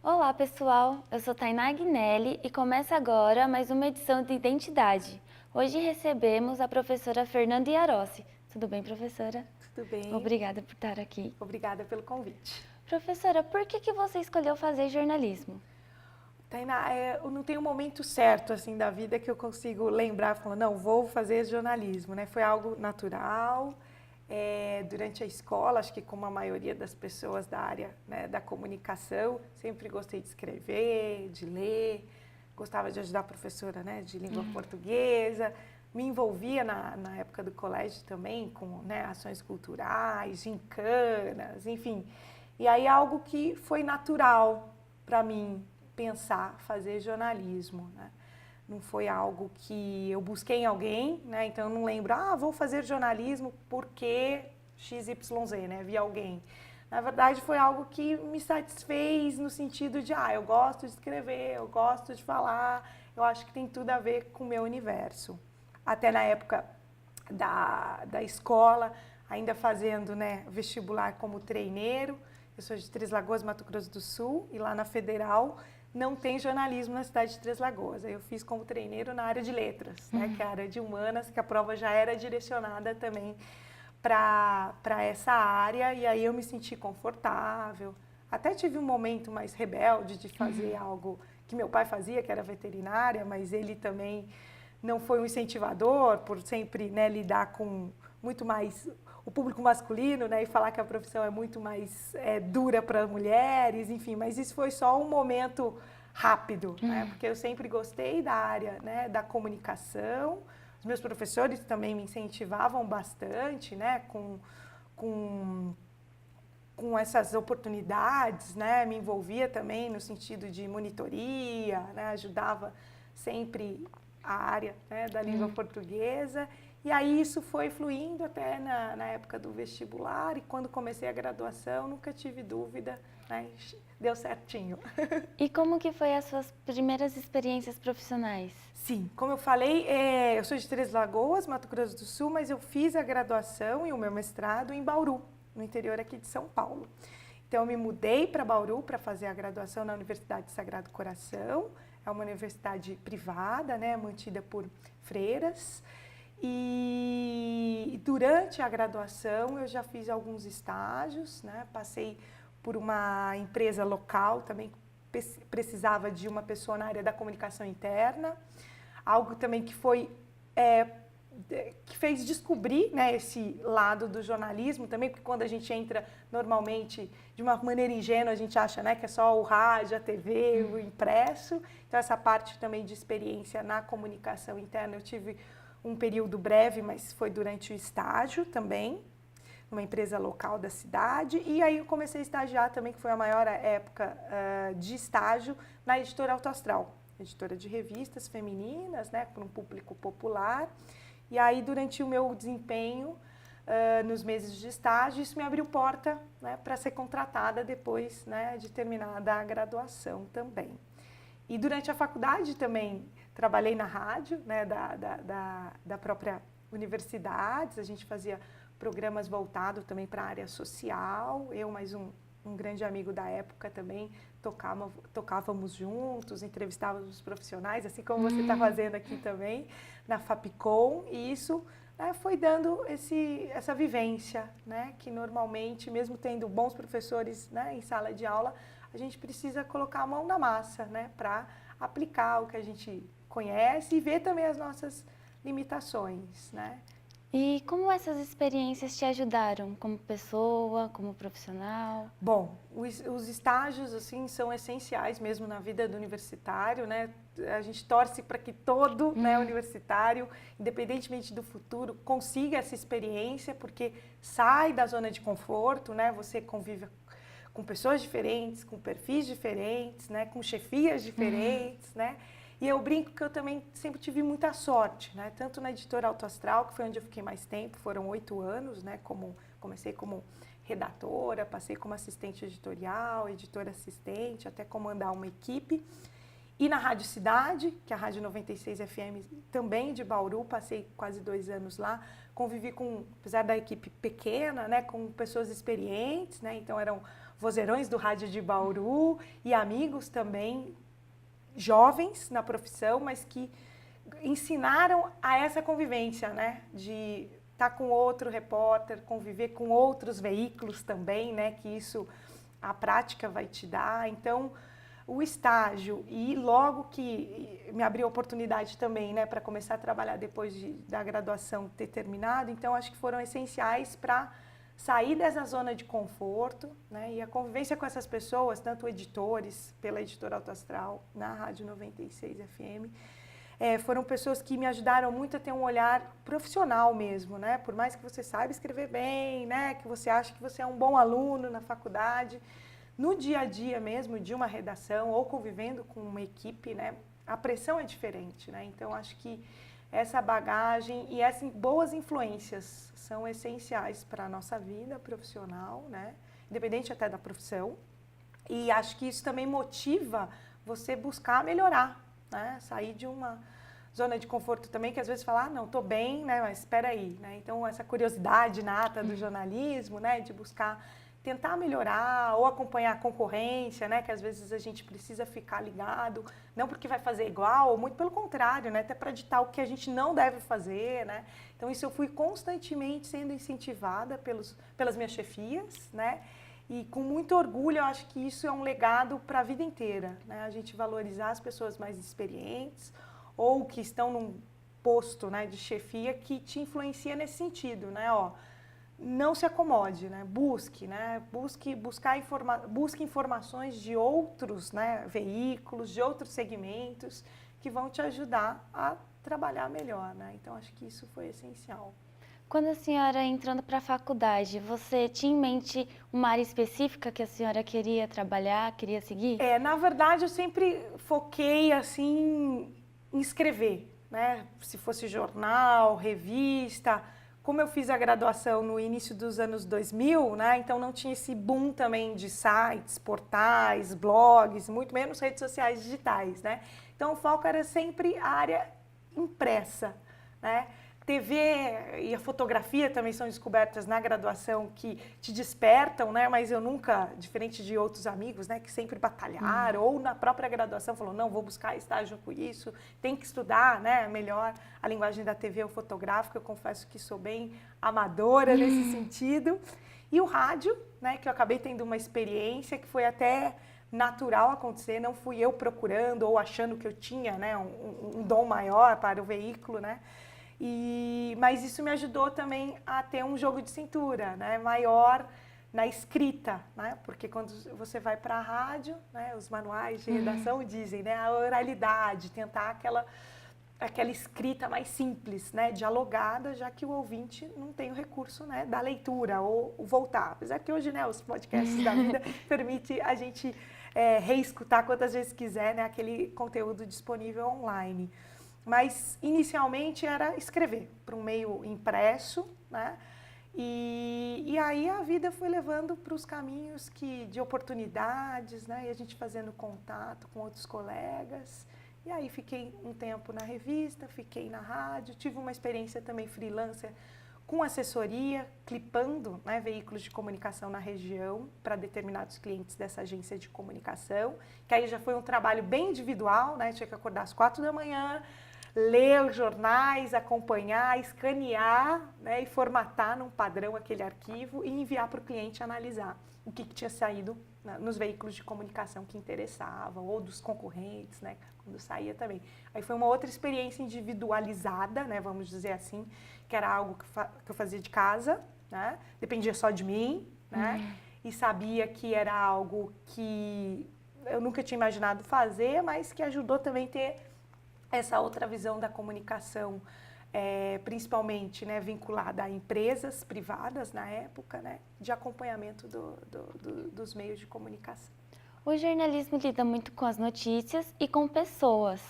Olá, pessoal! Eu sou Tainá Agnelli e começa agora mais uma edição de Identidade. Hoje recebemos a professora Fernanda Iarossi. Tudo bem, professora? Tudo bem? Obrigada por estar aqui. Obrigada pelo convite. Professora, por que você escolheu fazer jornalismo? Tainá, eu não tenho um momento certo assim da vida que eu consigo lembrar, falando, não, vou fazer jornalismo, né? Foi algo natural. Durante a escola, acho que como a maioria das pessoas da área, né, da comunicação, sempre gostei de escrever, de ler, gostava de ajudar a professora, né, de língua portuguesa, me envolvia na época do colégio também com, né, ações culturais, gincanas, enfim. E aí algo que foi natural para mim pensar, fazer jornalismo, né? Não foi algo que eu busquei em alguém, né? Então eu não lembro, vou fazer jornalismo porque XYZ, né? Vi alguém. Na verdade, foi algo que me satisfez no sentido de, eu gosto de escrever, eu gosto de falar, eu acho que tem tudo a ver com o meu universo. Até na época da escola, ainda fazendo, né, vestibular como treineiro, eu sou de Três Lagoas, Mato Grosso do Sul, e lá na Federal não tem jornalismo na cidade de Três Lagoas. Eu fiz como treineiro na área de letras, né, que é a área de humanas, que a prova já era direcionada também para essa área, e aí eu me senti confortável. Até tive um momento mais rebelde de fazer algo que meu pai fazia, que era veterinária, mas ele também não foi um incentivador, por sempre, né, lidar com muito mais o público masculino, né, e falar que a profissão é muito mais dura para mulheres, enfim, mas isso foi só um momento rápido, né, porque eu sempre gostei da área, né, da comunicação. Os meus professores também me incentivavam bastante, né, com, com essas oportunidades, né, me envolvia também no sentido de monitoria, né, ajudava sempre a área, né, da língua portuguesa. E aí isso foi fluindo até na época do vestibular, e quando comecei a graduação nunca tive dúvida, né, deu certinho. E como que foi as suas primeiras experiências profissionais? Sim, como eu falei, eu sou de Três Lagoas, Mato Grosso do Sul, mas eu fiz a graduação e o meu mestrado em Bauru, no interior aqui de São Paulo. Então eu me mudei para Bauru para fazer a graduação na Universidade Sagrado Coração. É uma universidade privada, né, mantida por freiras. E durante a graduação eu já fiz alguns estágios, né, passei por uma empresa local também que precisava de uma pessoa na área da comunicação interna. Algo também que foi que fez descobrir, né, esse lado do jornalismo também, porque quando a gente entra normalmente de uma maneira ingênua, a gente acha, né, que é só o rádio, a TV, o impresso. Então essa parte também de experiência na comunicação interna eu tive um período breve, mas foi durante o estágio também, numa empresa local da cidade. E aí eu comecei a estagiar também, que foi a maior época de estágio, na editora Alto Astral, editora de revistas femininas, né, para um público popular. E aí, durante o meu desempenho, nos meses de estágio, isso me abriu porta, né, para ser contratada depois, né, de terminada a graduação também. E durante a faculdade também trabalhei na rádio, né, da própria universidade. A gente fazia programas voltados também para a área social. Eu mais um grande amigo da época também tocávamos juntos, entrevistávamos os profissionais, assim como você está fazendo aqui também, na Fapcom. E isso, né, foi dando essa vivência, né, que normalmente, mesmo tendo bons professores, né, em sala de aula, a gente precisa colocar a mão na massa, né, para aplicar o que a gente conhece e ver também as nossas limitações, né? E como essas experiências te ajudaram como pessoa, como profissional? Bom, os estágios assim são essenciais mesmo na vida do universitário, né? A gente torce para que todo, né, universitário, independentemente do futuro, consiga essa experiência, porque sai da zona de conforto, né? Você convive com pessoas diferentes, com perfis diferentes, né? Com chefias diferentes, né? E eu brinco que eu também sempre tive muita sorte, né? Tanto na editora Alto Astral, que foi onde eu fiquei mais tempo, foram 8 anos, né? Comecei como redatora, passei como assistente editorial, editora assistente, até comandar uma equipe. E na Rádio Cidade, que é a Rádio 96 FM, também de Bauru, passei quase 2 anos lá, convivi com, apesar da equipe pequena, né, com pessoas experientes, né, então eram vozeirões do rádio de Bauru e amigos também, jovens na profissão, mas que ensinaram a essa convivência, né, de estar com outro repórter, conviver com outros veículos também, né, que isso a prática vai te dar. Então, o estágio e logo que me abriu a oportunidade também, né, para começar a trabalhar depois da graduação ter terminado, então acho que foram essenciais para sair dessa zona de conforto, né, e a convivência com essas pessoas, tanto editores, pela editora Alto Astral, na Rádio 96 FM, foram pessoas que me ajudaram muito a ter um olhar profissional mesmo, né, por mais que você saiba escrever bem, né, que você acha que você é um bom aluno na faculdade, no dia a dia mesmo de uma redação ou convivendo com uma equipe, né, a pressão é diferente, né? Então acho que essa bagagem e essas boas influências são essenciais para a nossa vida profissional, né? Independente até da profissão. E acho que isso também motiva você buscar melhorar, né? Sair de uma zona de conforto também, que às vezes fala, não, estou bem, né? Mas espera aí, né? Então essa curiosidade nata do jornalismo, né? De buscar tentar melhorar ou acompanhar a concorrência, né? Que às vezes a gente precisa ficar ligado, não porque vai fazer igual, muito pelo contrário, né? Até para ditar o que a gente não deve fazer, né? Então isso eu fui constantemente sendo incentivada pelas minhas chefias, né? E com muito orgulho eu acho que isso é um legado para a vida inteira, né? A gente valorizar as pessoas mais experientes ou que estão num posto, né, de chefia que te influencia nesse sentido, né? Ó, não se acomode, né? Busque informações de outros, né, veículos, de outros segmentos que vão te ajudar a trabalhar melhor, né? Então acho que isso foi essencial. Quando a senhora entrando para a faculdade, você tinha em mente uma área específica que a senhora queria trabalhar, queria seguir? Na verdade eu sempre foquei assim em escrever, né? Se fosse jornal, revista. Como eu fiz a graduação no início dos anos 2000, né, então não tinha esse boom também de sites, portais, blogs, muito menos redes sociais digitais, né? Então o foco era sempre a área impressa, né? TV e a fotografia também são descobertas na graduação que te despertam, né? Mas eu nunca, diferente de outros amigos, né, que sempre batalharam, ou na própria graduação falou, não, vou buscar estágio com isso, tem que estudar, né, melhor a linguagem da TV ou fotográfica. Eu confesso que sou bem amadora nesse sentido. E o rádio, né, que eu acabei tendo uma experiência que foi até natural acontecer, não fui eu procurando ou achando que eu tinha, né, um dom maior para o veículo, né? Mas isso me ajudou também a ter um jogo de cintura, né, maior na escrita, né, porque quando você vai para a rádio, né, os manuais de redação dizem, né, a oralidade, tentar aquela escrita mais simples, né, dialogada, já que o ouvinte não tem o recurso, né, da leitura ou voltar. Apesar que hoje, né, os podcasts da vida permitem a gente reescutar quantas vezes quiser, né, aquele conteúdo disponível online. Mas, inicialmente, era escrever para um meio impresso, né? E aí a vida foi levando para os caminhos de oportunidades, né? E a gente fazendo contato com outros colegas. E aí fiquei um tempo na revista, fiquei na rádio, tive uma experiência também freelancer com assessoria, clipando, né, veículos de comunicação na região para determinados clientes dessa agência de comunicação, que aí já foi um trabalho bem individual, né? Tinha que acordar às 4 da manhã, ler os jornais, acompanhar, escanear, né, e formatar num padrão aquele arquivo e enviar para o cliente analisar o que tinha saído, né, nos veículos de comunicação que interessavam, ou dos concorrentes, né, quando saía também. Aí foi uma outra experiência individualizada, né, vamos dizer assim, que era algo que eu fazia de casa, né, dependia só de mim, né, e sabia que era algo que eu nunca tinha imaginado fazer, mas que ajudou também a ter essa outra visão da comunicação, principalmente, né, vinculada a empresas privadas na época, né, de acompanhamento dos meios de comunicação. O jornalismo lida muito com as notícias e com pessoas.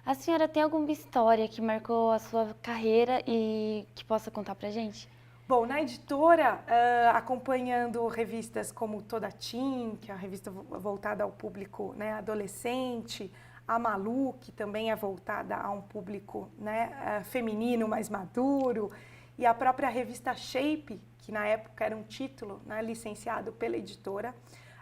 A senhora tem alguma história que marcou a sua carreira e que possa contar pra gente? Bom, na editora, acompanhando revistas como Toda Teen, que é a revista voltada ao público, né, adolescente, a Malu, que também é voltada a um público, né, feminino mais maduro, e a própria revista Shape, que na época era um título, né, licenciado pela editora,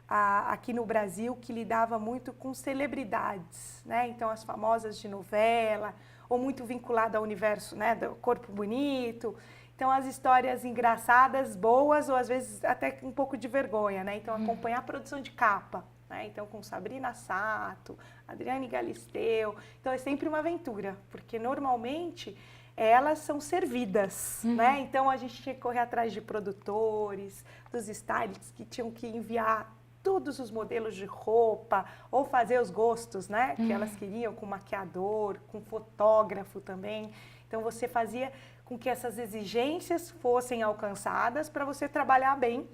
aqui no Brasil, que lidava muito com celebridades, né? Então as famosas de novela, ou muito vinculada ao universo, né, do corpo bonito. Então as histórias engraçadas, boas, ou às vezes até um pouco de vergonha, né? Então acompanhar a produção de capa, né? Então com Sabrina Sato, Adriane Galisteu. Então é sempre uma aventura, porque normalmente elas são servidas, né? Então a gente tinha que correr atrás de produtores, dos stylists que tinham que enviar todos os modelos de roupa ou fazer os gostos, né, que elas queriam, com maquiador, com fotógrafo também. Então você fazia com que essas exigências fossem alcançadas para você trabalhar bem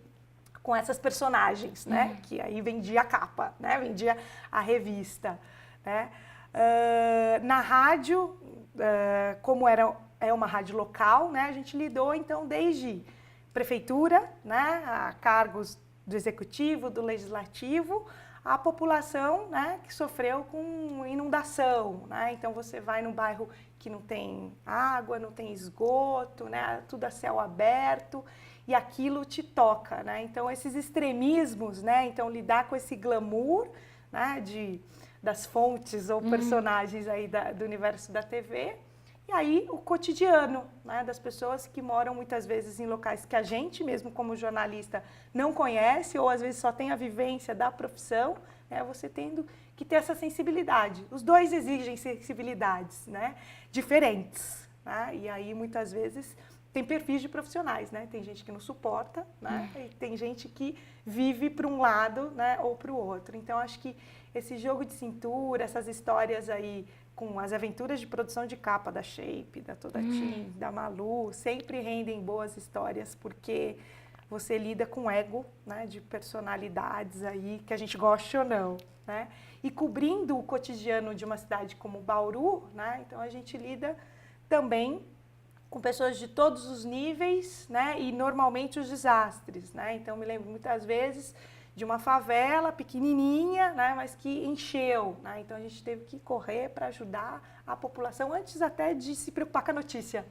com essas personagens, né, que aí vendia a capa, né, vendia a revista, né. Na rádio, como é uma rádio local, né, a gente lidou então desde prefeitura, né, a cargos do executivo, do legislativo, a população, né, que sofreu com inundação, né? Então você vai num bairro que não tem água, não tem esgoto, né, tudo a céu aberto, e aquilo te toca, né? Então esses extremismos, né, então lidar com esse glamour, né, das fontes ou personagens aí do universo da TV. E aí o cotidiano, né, das pessoas que moram muitas vezes em locais que a gente mesmo como jornalista não conhece, ou às vezes só tem a vivência da profissão, né, você tendo que ter essa sensibilidade. Os dois exigem sensibilidades, né, diferentes, né, e aí muitas vezes tem perfis de profissionais, né, tem gente que não suporta, né, e tem gente que vive para um lado, né, ou para o outro. Então acho que esse jogo de cintura, essas histórias aí com as aventuras de produção de capa da Shape, da Toda Team, da Malu, sempre rendem boas histórias, porque você lida com ego, né, de personalidades aí, que a gente goste ou não, né? E cobrindo o cotidiano de uma cidade como Bauru, né, então a gente lida também com pessoas de todos os níveis, né, e normalmente os desastres, né? Então me lembro muitas vezes de uma favela pequenininha, né, mas que encheu, né? Então a gente teve que correr para ajudar a população antes até de se preocupar com a notícia,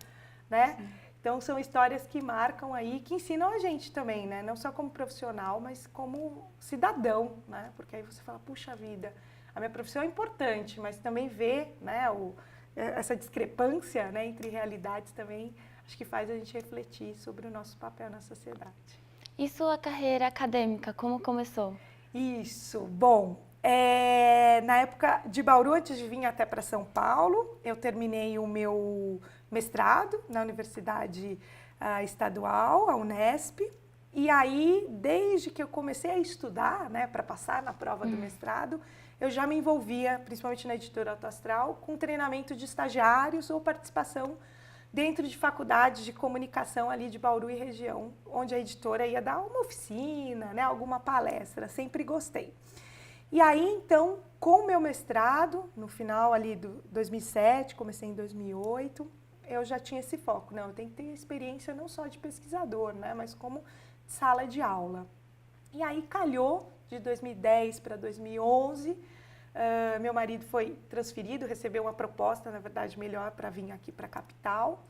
né? Sim. Então são histórias que marcam aí, que ensinam a gente também, né? Não só como profissional, mas como cidadão, né? Porque aí você fala, puxa vida, a minha profissão é importante, mas também ver, né, essa discrepância, né, entre realidades também, acho que faz a gente refletir sobre o nosso papel na sociedade. E sua carreira acadêmica, como começou? Isso, bom, na época de Bauru, antes de vir até para São Paulo, eu terminei o meu mestrado na Universidade Estadual, a Unesp, e aí, desde que eu comecei a estudar, né, para passar na prova do mestrado, eu já me envolvia, principalmente na editora Autoastral, com treinamento de estagiários ou participação dentro de faculdades de comunicação ali de Bauru e região, onde a editora ia dar uma oficina, né, alguma palestra, sempre gostei. E aí, então, com o meu mestrado, no final ali do 2007, comecei em 2008, eu já tinha esse foco, não, eu tenho que ter experiência não só de pesquisador, né, mas como sala de aula. E aí calhou, de 2010 para 2011, meu marido foi transferido, recebeu uma proposta, na verdade, melhor para vir aqui para a capital.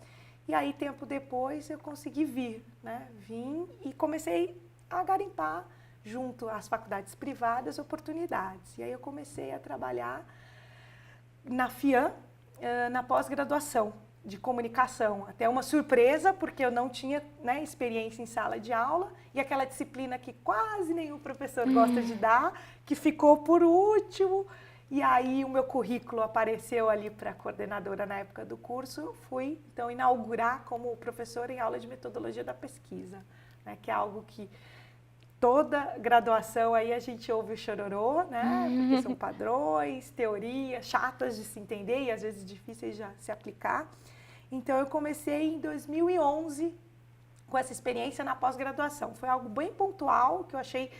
E aí, tempo depois, eu consegui vir, né? Vim e comecei a garimpar, junto às faculdades privadas, oportunidades. E aí eu comecei a trabalhar na FIAM, na pós-graduação de comunicação. Até uma surpresa, porque eu não tinha, né, experiência em sala de aula, e aquela disciplina que quase nenhum professor gosta de dar, que ficou por último. E aí o meu currículo apareceu ali para a coordenadora na época do curso. Eu fui, então, inaugurar como professora em aula de metodologia da pesquisa, né, que é algo que toda graduação aí a gente ouve o chororô, né? Porque são padrões, teorias chatas de se entender e às vezes difíceis de se aplicar. Então eu comecei em 2011 com essa experiência na pós-graduação. Foi algo bem pontual, que eu achei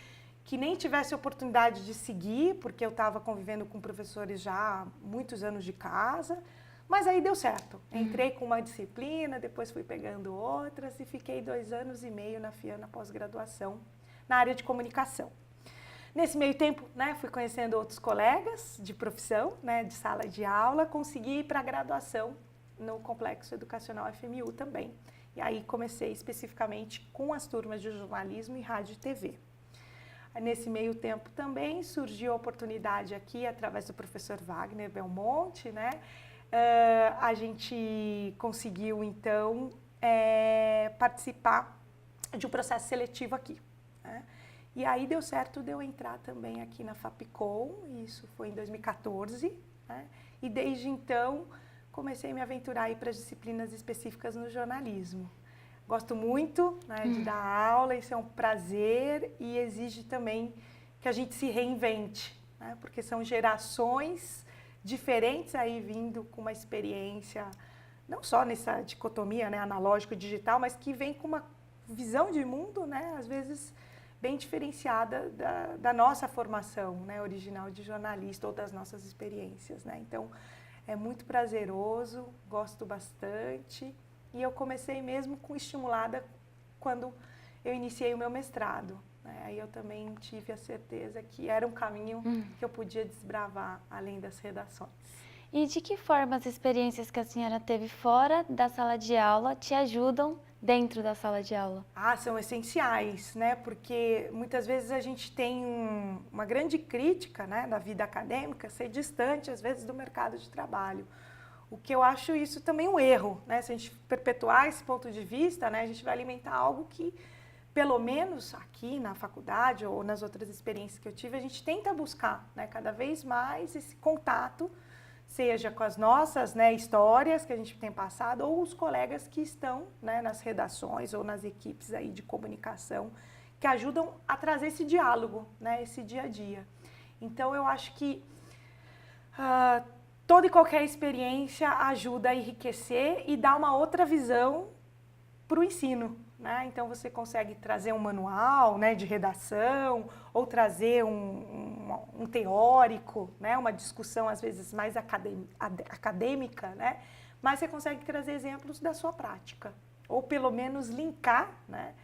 que nem tivesse oportunidade de seguir, porque eu estava convivendo com professores já há muitos anos de casa, mas aí deu certo. Entrei com uma disciplina, depois fui pegando outras e fiquei 2 anos e meio na FIAM na pós-graduação, na área de comunicação. Nesse meio tempo, né, fui conhecendo outros colegas de profissão, né, de sala de aula, consegui ir para a graduação no Complexo Educacional FMU também. E aí comecei especificamente com as turmas de jornalismo e rádio e TV. Nesse meio tempo também surgiu a oportunidade aqui, através do professor Wagner Belmonte, né? A gente conseguiu, então, participar de um processo seletivo aqui, né? E aí deu certo de eu entrar também aqui na Fapcom, isso foi em 2014, né? E desde então comecei a me aventurar para as disciplinas específicas no jornalismo. Gosto muito, né, de dar aula, isso é um prazer e exige também que a gente se reinvente, né, porque são gerações diferentes aí vindo com uma experiência, não só nessa dicotomia, né, analógico e digital, mas que vem com uma visão de mundo, né, às vezes bem diferenciada da nossa formação, né, original de jornalista ou das nossas experiências, né. Então, é muito prazeroso, gosto bastante. E eu comecei mesmo estimulada quando eu iniciei o meu mestrado, né? Aí eu também tive a certeza que era um caminho que eu podia desbravar além das redações. E de que forma as experiências que a senhora teve fora da sala de aula te ajudam dentro da sala de aula? São essenciais, né? Porque muitas vezes a gente tem uma grande crítica, né, da vida acadêmica, ser distante, às vezes, do mercado de trabalho. O que eu acho isso também um erro, né? Se a gente perpetuar esse ponto de vista, né, a gente vai alimentar algo que, pelo menos aqui na faculdade ou nas outras experiências que eu tive, a gente tenta buscar, né, cada vez mais esse contato, seja com as nossas, né, histórias que a gente tem passado ou os colegas que estão, né, nas redações ou nas equipes aí de comunicação que ajudam a trazer esse diálogo, né, esse dia a dia. Então, eu acho que toda e qualquer experiência ajuda a enriquecer e dar uma outra visão para o ensino, né? Então, você consegue trazer um manual, né, de redação ou trazer um teórico, né, uma discussão, às vezes, mais acadêmica, né? Mas você consegue trazer exemplos da sua prática ou, pelo menos, linkar, né,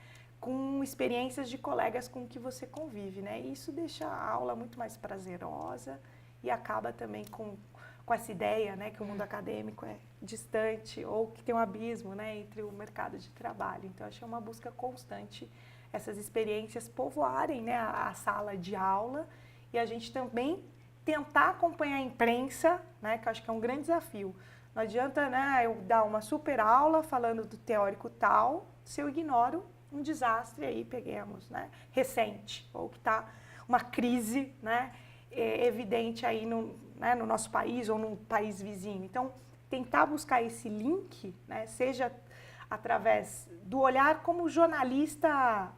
com experiências de colegas com que você convive, né? E isso deixa a aula muito mais prazerosa e acaba também com essa ideia, né, que o mundo acadêmico é distante ou que tem um abismo, né, entre o mercado de trabalho. Então, acho que é uma busca constante essas experiências povoarem, né, a sala de aula e a gente também tentar acompanhar a imprensa, né, que eu acho que é um grande desafio. Não adianta, né, eu dar uma super aula falando do teórico tal, se eu ignoro um desastre aí, peguemos, né, recente, ou que está uma crise, né, evidente aí né, no nosso país ou no país vizinho. Então, tentar buscar esse link, né, seja através do olhar como jornalista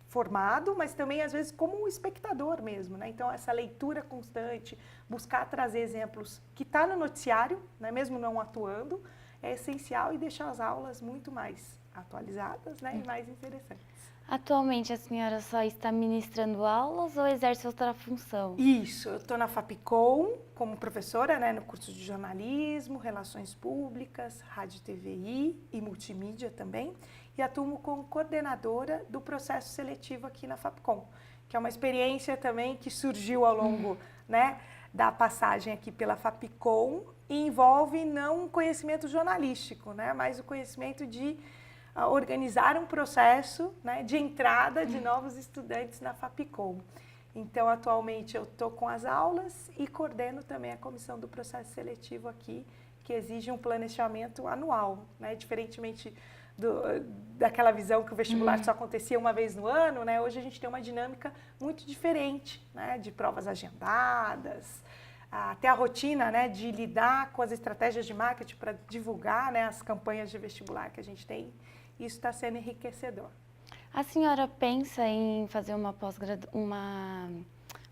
formado, mas também, às vezes, como espectador mesmo, né? Então, essa leitura constante, buscar trazer exemplos que está no noticiário, né, mesmo não atuando, é essencial e deixar as aulas muito mais atualizadas, né, e mais interessantes. Atualmente, a senhora só está ministrando aulas ou exerce outra função? Isso, eu estou na Fapcom como professora, né, no curso de jornalismo, relações públicas, rádio, TVI e multimídia também, e atuo como coordenadora do processo seletivo aqui na Fapcom, que é uma experiência também que surgiu ao longo, né, da passagem aqui pela Fapcom e envolve não um conhecimento jornalístico, né, mas o conhecimento de organizar um processo, né, de entrada de novos estudantes na Fapcom. Então, atualmente, eu estou com as aulas e coordeno também a comissão do processo seletivo aqui, que exige um planejamento anual, né, diferentemente daquela visão que o vestibular só acontecia uma vez no ano, né, hoje a gente tem uma dinâmica muito diferente, né, de provas agendadas, até a rotina, né, de lidar com as estratégias de marketing para divulgar, né, as campanhas de vestibular que a gente tem. Isso está sendo enriquecedor. A senhora pensa em fazer uma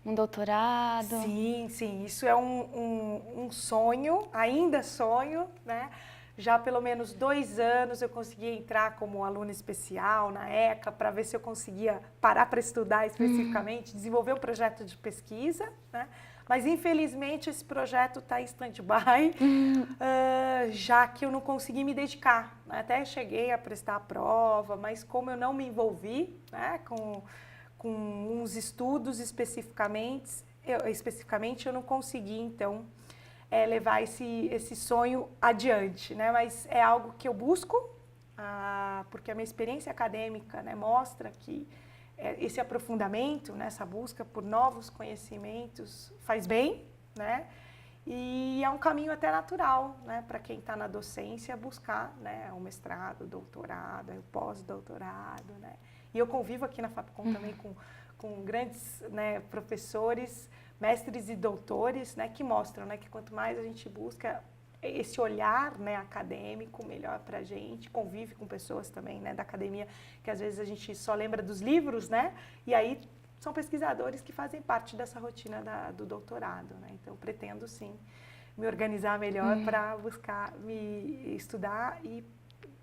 um doutorado? Sim, sim. Isso é um sonho, ainda sonho, né? Já há pelo menos 2 anos eu consegui entrar como aluna especial na ECA para ver se eu conseguia parar para estudar especificamente, desenvolver um projeto de pesquisa, né? Mas, infelizmente, esse projeto está em stand-by, já que eu não consegui me dedicar. Até cheguei a prestar a prova, mas como eu não me envolvi, né, com com uns estudos especificamente eu não consegui, então, levar esse sonho adiante, né? Mas é algo que eu busco, porque a minha experiência acadêmica, né, mostra que esse aprofundamento, né, essa busca por novos conhecimentos faz bem, né? E é um caminho até natural, né, para quem está na docência buscar, né, o mestrado, o doutorado, o pós-doutorado, né? E eu convivo aqui na Fapcom também com grandes, né, professores, mestres e doutores, né, que mostram, né, que quanto mais a gente busca esse olhar, né, acadêmico, melhor para a gente, convive com pessoas também, né, da academia, que às vezes a gente só lembra dos livros, né, e aí são pesquisadores que fazem parte dessa rotina do doutorado, né, então eu pretendo sim me organizar melhor para buscar me estudar e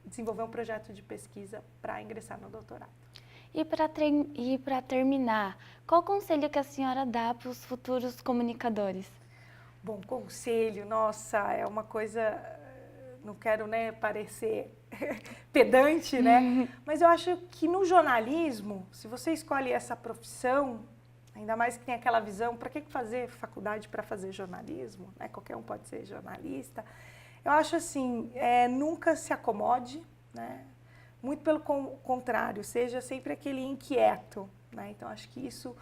desenvolver um projeto de pesquisa para ingressar no doutorado. E para terminar, qual conselho que a senhora dá para os futuros comunicadores? Bom, conselho, nossa, é uma coisa, não quero, né, parecer pedante, né? Mas eu acho que no jornalismo, se você escolhe essa profissão, ainda mais que tem aquela visão, para que fazer faculdade para fazer jornalismo, né? Qualquer um pode ser jornalista. Eu acho assim, nunca se acomode, né? Muito pelo contrário, seja sempre aquele inquieto, né? Então acho que isso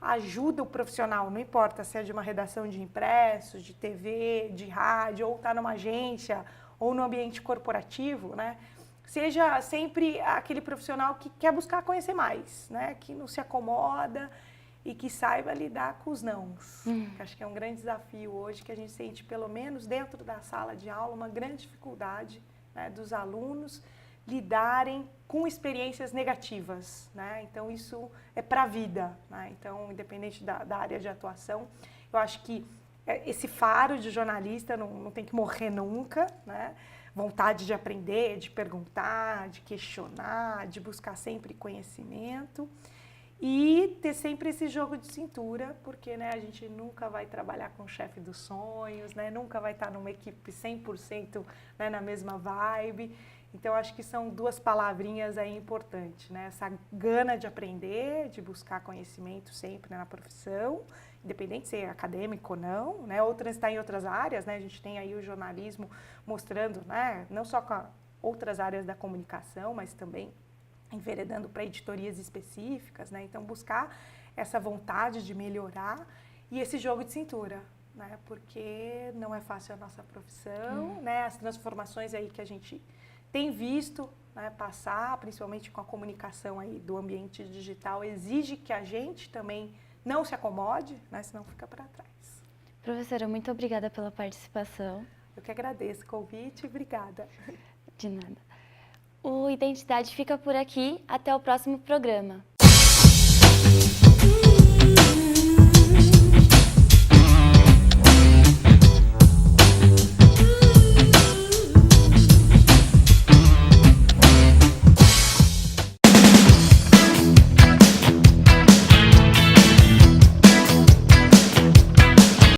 ajuda o profissional, não importa se é de uma redação de impressos, de TV, de rádio, ou está numa agência, ou no ambiente corporativo, né? Seja sempre aquele profissional que quer buscar conhecer mais, né? Que não se acomoda e que saiba lidar com os nãos. Acho que é um grande desafio hoje, que a gente sente, pelo menos dentro da sala de aula, uma grande dificuldade, né, dos alunos lidarem com experiências negativas, né? Então isso é para a vida, né? Então, independente da área de atuação, eu acho que esse faro de jornalista não tem que morrer nunca, né? Vontade de aprender, de perguntar, de questionar, de buscar sempre conhecimento e ter sempre esse jogo de cintura, porque, né, a gente nunca vai trabalhar com o chefe dos sonhos, né? Nunca vai estar numa equipe 100%, né, na mesma vibe. Então, acho que são duas palavrinhas aí importantes, né? Essa gana de aprender, de buscar conhecimento sempre, né, na profissão, independente de ser acadêmico ou não, né? Ou transitar em outras áreas, né? A gente tem aí o jornalismo mostrando, né, não só com outras áreas da comunicação, mas também enveredando para editorias específicas, né? Então, buscar essa vontade de melhorar e esse jogo de cintura, né? Porque não é fácil a nossa profissão, né? As transformações aí que a gente tem visto, né, passar, principalmente com a comunicação aí do ambiente digital, exige que a gente também não se acomode, né, senão fica para trás. Professora, muito obrigada pela participação. Eu que agradeço o convite, obrigada. De nada. O Identidade fica por aqui, até o próximo programa.